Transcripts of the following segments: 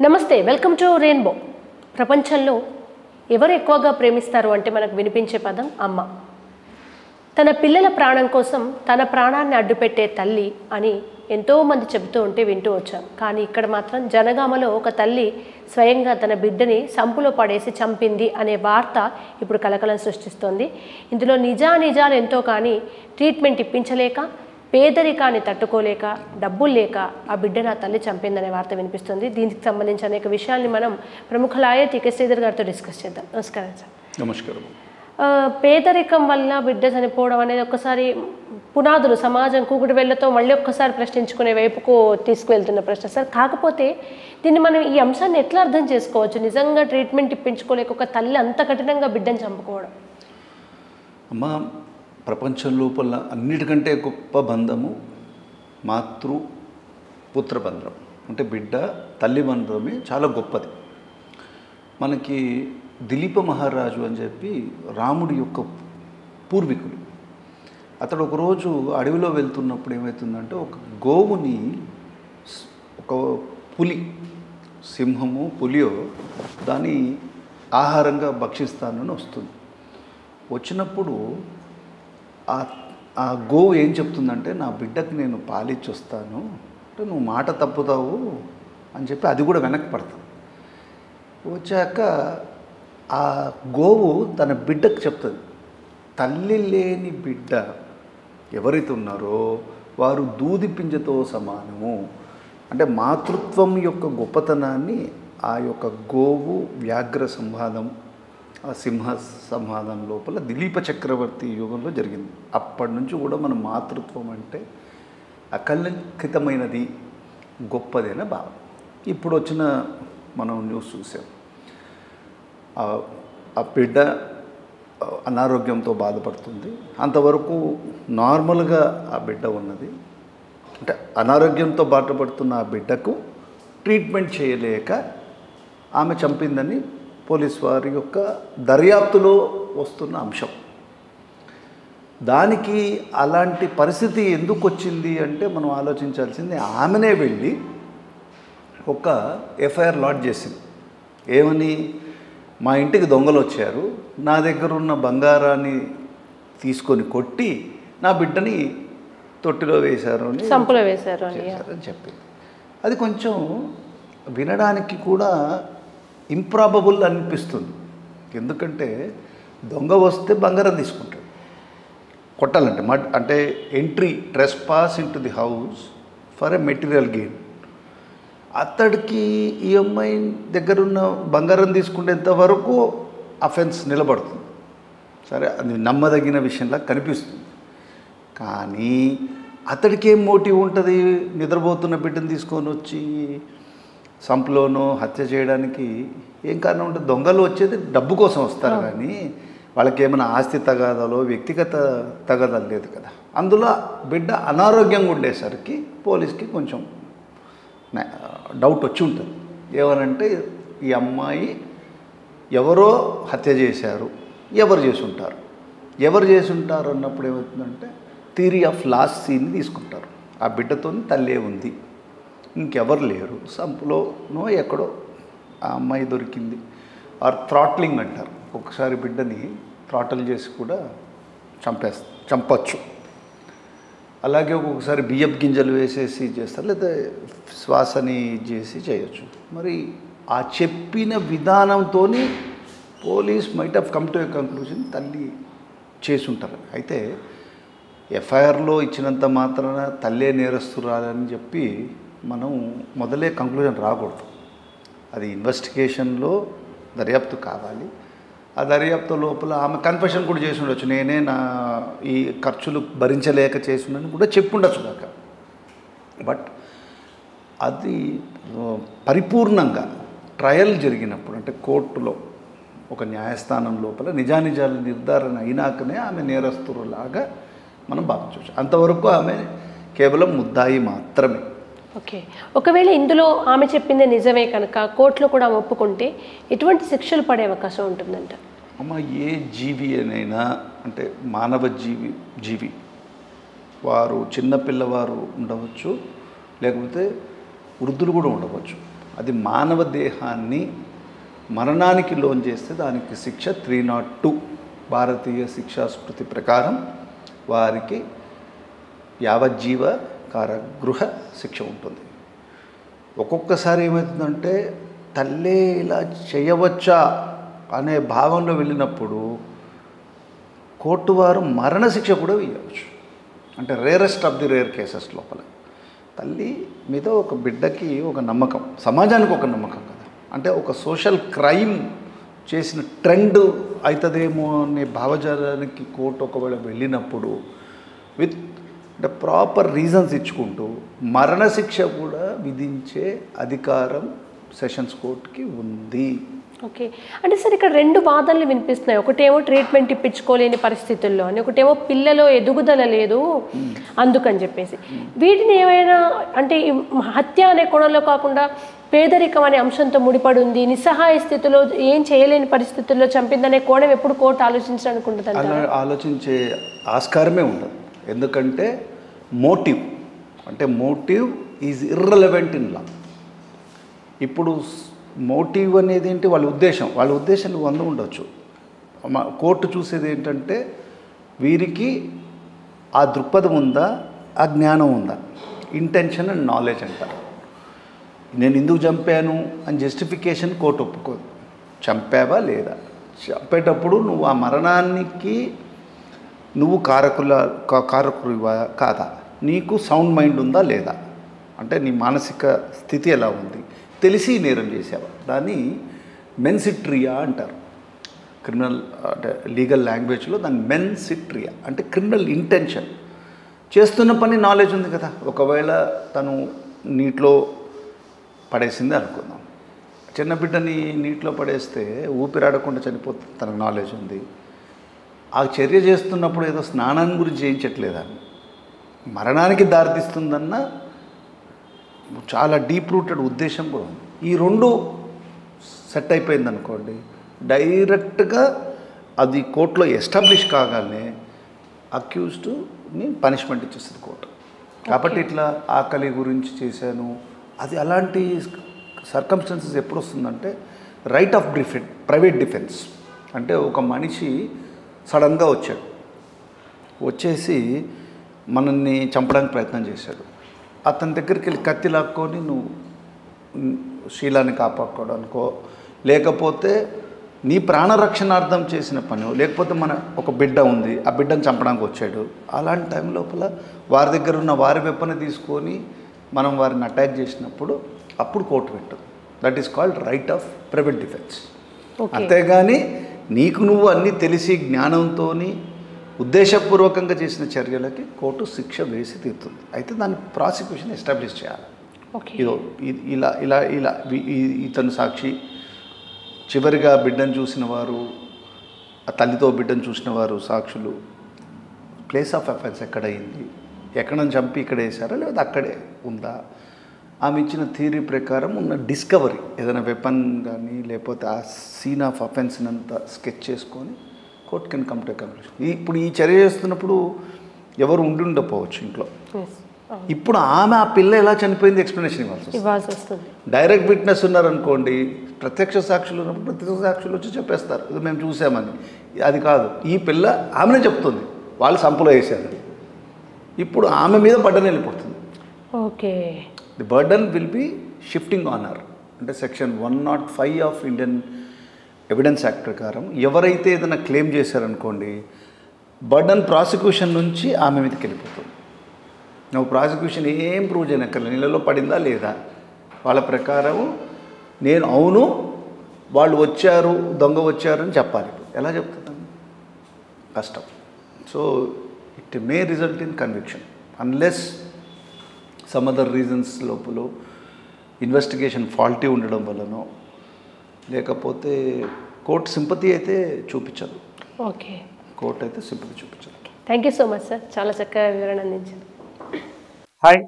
నమస్తే, welcome to rainbow. ప్రపంచంలో ఎవరు ఎక్కువగా ప్రేమిస్తారు అంటే మనకు వినిపించే పదం అమ్మ. తన పిల్లల ప్రాణం కోసం తన ప్రాణాన్ని అడ్డుపెట్టే తల్లి అని ఎంతోమంది చెబుతూ ఉంటే వింటూ వచ్చాం. కానీ ఇక్కడ మాత్రం జనగామలో ఒక తల్లి స్వయంగా తన బిడ్డని సంపులో పడేసి చంపింది అనే వార్త ఇప్పుడు కలకలం సృష్టిస్తోంది. ఇందులో నిజాలు ఎంతో, కానీ ట్రీట్మెంట్ ఇప్పించలేక, పేదరికాన్ని తట్టుకోలేక, డబ్బులు లేక ఆ బిడ్డను ఆ తల్లి చంపిందనే వార్త వినిపిస్తుంది. దీనికి సంబంధించి అనేక విషయాల్ని మనం ప్రముఖ లాయర్ టీకే శ్రీధర్ గారితో డిస్కస్ చేద్దాం. నమస్కారం సార్. నమస్కారం. పేదరికం వల్ల బిడ్డ చనిపోవడం అనేది ఒక్కసారి పునాదులు సమాజం కూకుడు వేళ్లతో మళ్ళీ ఒక్కసారి ప్రశ్నించుకునే వైపుకు తీసుకువెళ్తున్న ప్రశ్న సార్. కాకపోతే దీన్ని మనం ఈ అంశాన్ని ఎట్లా అర్థం చేసుకోవచ్చు? నిజంగా ట్రీట్మెంట్ ఇప్పించుకోలేక ఒక తల్లి అంత కఠినంగా బిడ్డను చంపుకోవడం. అమ్మ, ప్రపంచం లోపల అన్నిటికంటే గొప్ప బంధము పుత్ర బంధం. అంటే బిడ్డ తల్లి బంధమే చాలా గొప్పది. మనకి దిలీప మహారాజు అని చెప్పి రాముడి యొక్క పూర్వీకులు. అతడు ఒకరోజు అడవిలో వెళ్తున్నప్పుడు ఏమవుతుందంటే, ఒక గోవుని ఒక పులి, సింహము పులియో దాన్ని ఆహారంగా భక్షిస్తానని వస్తుంది. వచ్చినప్పుడు ఆ గోవు ఏం చెప్తుందంటే, నా బిడ్డకి నేను పాలిచ్చి వస్తాను అంటే నువ్వు మాట తప్పుతావు అని చెప్పి అది కూడా వెనక్కి పడుతుంది. వచ్చాక ఆ గోవు తన బిడ్డకు చెప్తుంది, తల్లి లేని బిడ్డ ఎవరైతే ఉన్నారో వారు దూది పింజతో సమానము. అంటే మాతృత్వం యొక్క గొప్పతనాన్ని ఆ యొక్క గోవు వ్యాఘ్ర సంవాదం, ఆ సింహ సంవాదం లోపల దిలీప చక్రవర్తి యుగంలో జరిగింది. అప్పటి నుంచి కూడా మన మాతృత్వం అంటే అకల్ంకితమైనది, గొప్పదైన భావం. ఇప్పుడు వచ్చిన మనం న్యూస్ చూసాం, ఆ బిడ్డ అనారోగ్యంతో బాధపడుతుంది. అంతవరకు నార్మల్గా ఆ బిడ్డ ఉన్నది. అంటే అనారోగ్యంతో బాధపడుతున్న ఆ బిడ్డకు ట్రీట్మెంట్ చేయలేక ఆమె చంపిందని పోలీస్ వారి యొక్క దర్యాప్తులో వస్తున్న అంశం. దానికి అలాంటి పరిస్థితి ఎందుకు వచ్చింది అంటే మనం ఆలోచించాల్సింది, ఆమెనే వెళ్ళి ఒక ఎఫ్ఐఆర్ లాడ్జ్ చేసింది. ఏమని? మా ఇంటికి దొంగలు వచ్చారు, నా దగ్గర ఉన్న బంగారాన్ని తీసుకొని కొట్టి నా బిడ్డని తొట్టిలో వేశారు అని, సంపులో వేశారు అని చెప్పింది. అది కొంచెం వినడానికి కూడా ఇంప్రాబబుల్ అనిపిస్తుంది. ఎందుకంటే దొంగ వస్తే బంగారం తీసుకుంటాడు, కొట్టాలంటే అంటే entry trespass in to the house for a material gain. అతడికి ఈ అమ్మాయి దగ్గరున్న బంగారం తీసుకునేంత వరకు అఫెన్స్ నిలబడుతుంది. సరే, అది నమ్మదగిన విషయంలా కనిపిస్తుంది. కానీ అతడికి ఏం మోటివ్ ఉంటుంది? నిద్రపోతున్న బిడ్డను తీసుకొని వచ్చి సంపులోనో హత్య చేయడానికి ఏం కారణం ఉంటుంది? దొంగలు వచ్చేది డబ్బు కోసం వస్తారు, కానీ వాళ్ళకి ఏమైనా ఆస్తి తగాదాలో వ్యక్తిగత తగాదాలు లేదు కదా. అందులో బిడ్డ అనారోగ్యంగా ఉండేసరికి పోలీస్కి కొంచెం డౌట్ వచ్చి ఉంటుంది. ఏమనంటే, ఈ అమ్మాయి ఎవరో హత్య చేశారు, ఎవరు చేసి ఉంటారు అన్నప్పుడు ఏమవుతుందంటే, థియరీ ఆఫ్ లాస్ట్ సీన్ని తీసుకుంటారు. ఆ బిడ్డతో తల్లే ఉంది, ఇంకెవరు లేరు, సంపులోనో ఎక్కడో ఆ అమ్మాయి దొరికింది. ఆర్ థ్రాట్లింగ్ అంటారు, ఒకసారి బిడ్డని థ్రాటల్ చేసి కూడా చంపచ్చు. అలాగే ఒక్కొక్కసారి బియ్యపు గింజలు వేసేసి చేస్తారు, లేదా శ్వాసని చేసి చేయొచ్చు. మరి ఆ చెప్పిన విధానంతో police might have come to a conclusion తల్లి చేసుంటారు. అయితే ఎఫ్ఐఆర్లో ఇచ్చినంత మాత్రాన తల్లే నేరస్తురాలని చెప్పి మనం మొదలే కంక్లూజన్ రాకూడదు. అది ఇన్వెస్టిగేషన్లో దర్యాప్తు కావాలి. ఆ దర్యాప్తు లోపల ఆమె కన్ఫెషన్ కూడా చేసి ఉండొచ్చు, నేనే నా ఈ ఖర్చులు భరించలేక చేసిందని కూడా చెప్పుండొచ్చు కాక. బట్ అది పరిపూర్ణంగా ట్రయల్ జరిగినప్పుడు, అంటే కోర్టులో ఒక న్యాయస్థానం లోపల నిజానిజాలు నిర్ధారణ అయినాకనే ఆమె నేరస్తులాగా మనం భావించవచ్చు. అంతవరకు ఆమె కేవలం ముద్దాయి మాత్రమే. ఓకే, ఒకవేళ ఇందులో ఆమె చెప్పింది నిజమే కనుక కోర్టులో కూడా ఒప్పుకుంటే ఎటువంటి శిక్షలు పడే అవకాశం ఉంటుందంట? అమ్మ, ఏ జీవి అయినా, అంటే మానవ జీవి వారు చిన్నపిల్లవారు ఉండవచ్చు, లేకపోతే వృద్ధులు కూడా ఉండవచ్చు. అది మానవ దేహాన్ని మరణానికి లోన్ చేస్తే దానికి శిక్ష 302 భారతీయ శిక్షా స్మృతి ప్రకారం వారికి యావజ్జీవ కారాగృహ శిక్ష ఉంటుంది. ఒక్కొక్కసారి ఏమవుతుందంటే తల్లే ఇలా చేయవచ్చా అనే భావంలో వెళ్ళినప్పుడు కోర్టు వారు మరణశిక్ష కూడా వేయవచ్చు. అంటే rarest of the rare cases లోపల తల్లి మీద ఒక బిడ్డకి ఒక నమ్మకం, సమాజానికి ఒక నమ్మకం కదా. అంటే ఒక సోషల్ క్రైమ్ చేసిన ట్రెండ్ అవుతుందేమో అనే భావజాలానికి కోర్టు ఒకవేళ వెళ్ళినప్పుడు విత్ అంటే ప్రాపర్ రీజన్స్ ఇచ్చుకుంటూ మరణశిక్ష కూడా విధించే అధికారం సెషన్స్ కోర్టుకి ఉంది. ఓకే. అంటే సార్ ఇక్కడ 2 వాదనలు వినిపిస్తున్నాయి. ఒకటేమో ట్రీట్మెంట్ ఇప్పించుకోలేని పరిస్థితుల్లో అని, ఒకటేమో పిల్లలో ఎదుగుదల లేదు అందుకని చెప్పేసి. వీటిని ఏమైనా అంటే హత్య అనే కోణంలో కాకుండా పేదరికం అనే అంశంతో ముడిపడి ఉంది, నిస్సహాయ స్థితిలో ఏం చేయలేని పరిస్థితుల్లో చంపిందనే కోణం ఎప్పుడు కోర్టు ఆలోచించాలనుకుంటుంది? అలా ఆలోచించే ఆస్కారమే ఉండదు. ఎందుకంటే motive is irrelevant in law. ఇప్పుడు మోటివ్ అనేది ఏంటి? వాళ్ళ ఉద్దేశాలు 100 ఉండొచ్చు. కోర్టు చూసేది ఏంటంటే వీరికి ఆ దృక్పథం ఉందా, ఆ జ్ఞానం ఉందా, ఇంటెన్షన్ అండ్ నాలెడ్జ్ అంటారు. నేను ఎందుకు చంపాను అని జస్టిఫికేషన్ కోర్టు ఒప్పుకోదు. చంపావా లేదా, చంపేటప్పుడు నువ్వు ఆ మరణానికి నువ్వు కారకుడివా కాదా, నీకు సౌండ్ మైండ్ ఉందా లేదా, అంటే నీ మానసిక స్థితి ఎలా ఉంది, తెలిసి నేరం చేసావా, దాన్ని మెన్సిట్రియా అంటారు. క్రిమినల్ అంటే లీగల్ లాంగ్వేజ్లో దాన్ని మెన్సిట్రియా అంటే క్రిమినల్ ఇంటెన్షన్. చేస్తున్న పని నాలెడ్జ్ ఉంది కదా. ఒకవేళ తను నీటిలో పడేసింది అనుకుందాం, చిన్న బిడ్డని నీటిలో పడేస్తే ఊపిరాడకుండా చనిపోతుంది, తనకు నాలెడ్జ్ ఉంది. ఆ చర్య చేస్తున్నప్పుడు ఏదో స్నానం గురించి చేయించట్లేదని మరణానికి దారితీస్తుందన్న చాలా డీప్ రూటెడ్ ఉద్దేశం కూడా ఉంది. ఈ 2 సెట్ అయిపోయింది అనుకోండి, డైరెక్ట్గా అది కోర్టులో ఎస్టాబ్లిష్ కాగానే అక్యూజ్డ్ని పనిష్మెంట్ ఇచ్చేస్తుంది కోర్టు. కాబట్టి ఇట్లా ఆకలి గురించి చేశాను అది అలాంటి సర్కమ్స్టాన్సెస్ ఎప్పుడు వస్తుందంటే రైట్ ఆఫ్ ప్రైవేట్ డిఫెన్స్. అంటే ఒక మనిషి సడన్గా వచ్చేసి మనల్ని చంపడానికి ప్రయత్నం చేశాడు. అతని దగ్గరికి వెళ్ళి కత్తి లాక్కొని నువ్వు శీలాన్ని కాపాడుకోవడానికో, లేకపోతే నీ ప్రాణరక్షణార్థం చేసిన పని, లేకపోతే మన ఒక బిడ్డ ఉంది, ఆ బిడ్డను చంపడానికి వచ్చాడు. అలాంటి టైం లోపల వారి దగ్గర ఉన్న వారి వెప్పని తీసుకొని మనం వారిని అటాక్ చేసినప్పుడు అప్పుడు కోర్టు పెట్టదు. That is called right of private defence. అంతేగాని నీకు నువ్వు అన్నీ తెలిసి జ్ఞానంతో ఉద్దేశపూర్వకంగా చేసిన చర్యలకి కోర్టు శిక్ష వేసి తీరుతుంది. అయితే దాన్ని ప్రాసిక్యూషన్ ఎస్టాబ్లిష్ చేయాలి. ఇదో ఇలా ఇలా ఇలా ఇతను సాక్షి, చివరిగా బిడ్డను చూసిన వారు, ఆ తల్లితో బిడ్డను చూసిన వారు సాక్షులు, ప్లేస్ ఆఫ్ అఫెన్స్ ఎక్కడైంది, ఎక్కడ చంపి ఇక్కడ వేశారా లేదా అక్కడే ఉందా, ఆమె ఇచ్చిన థియరీ ప్రకారం ఉన్న డిస్కవరీ, ఏదైనా వెపన్ కానీ లేకపోతే ఆ సీన్ ఆఫ్ అఫెన్స్ని అంతా స్కెచ్ చేసుకొని court can come to conclusion. ఇప్పుడు ఈ చర్య చేస్తున్నప్పుడు ఎవరు ఉండకపోవచ్చు ఇంట్లో. ఇప్పుడు ఆమె ఆ పిల్ల ఎలా చనిపోయింది ఎక్స్ప్లెనేషన్ ఇవ్వాల్సి వస్తుంది. డైరెక్ట్ విట్నెస్ ఉన్నారనుకోండి, ప్రత్యక్ష సాక్షులు ఉన్నప్పుడు ప్రత్యక్ష సాక్షులు వచ్చి చెప్పేస్తారు ఇది మేము చూసామని. అది కాదు, ఈ పిల్ల ఆమెనే చెప్తుంది వాళ్ళు సంపులో వేసారు. ఇప్పుడు ఆమె మీద బర్డన్ వెళ్ళిపోతుంది. Okay, the burden will be shifting on her. అంటే section 105 of Indian evidence act ప్రకారం ఎవరైతే ఏదైనా క్లెయిమ్ చేశారనుకోండి, బర్డన్ ప్రాసిక్యూషన్ నుంచి ఆమె మీదకి వెళ్ళిపోతుంది. నువ్వు ప్రాసిక్యూషన్ ఏం ప్రూవ్ చేయనక్కర్లేదు, నీళ్ళలో పడిందా లేదా, వాళ్ళ ప్రకారం నేను అవును వాళ్ళు వచ్చారు, దొంగ వచ్చారు అని చెప్పాలి. ఎలా చెప్తున్నాను? కష్టం. So it may result in conviction unless some other reasons లోపల ఇన్వెస్టిగేషన్ ఫాల్టీ ఉండడం వల్లనో, లేకపోతే కోర్టు సింపతి అయితే చూపించదు. ఓకే, కోర్టు అయితే సింపతి చూపించదు. Thank you so much sir, చాలా చక్కగా వివరణ అందించారు. Hi,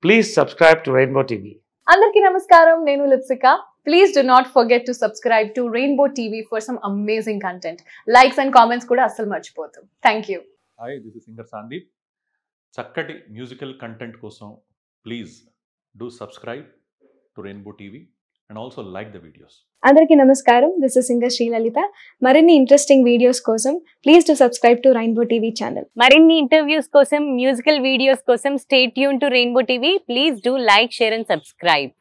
please subscribe to rainbow TV. అందరికీ నమస్కారం, నేను Lipsika. Please do not forget to subscribe to Rainbow TV for some amazing content. Likes and comments kuda asal marchipodhu. Thank you. Hi, this is singer Sandeep. చక్కటి musical content కోసం please do subscribe to Rainbow TV and also like the videos. అందరికీ నమస్కారం, this is singer Sri Lalitha. మరిన్ని interesting videos కోసం please to subscribe to rainbow TV channel. మరిన్ని interviews కోసం, musical videos కోసం stay tune to rainbow TV. Please do like, share and subscribe.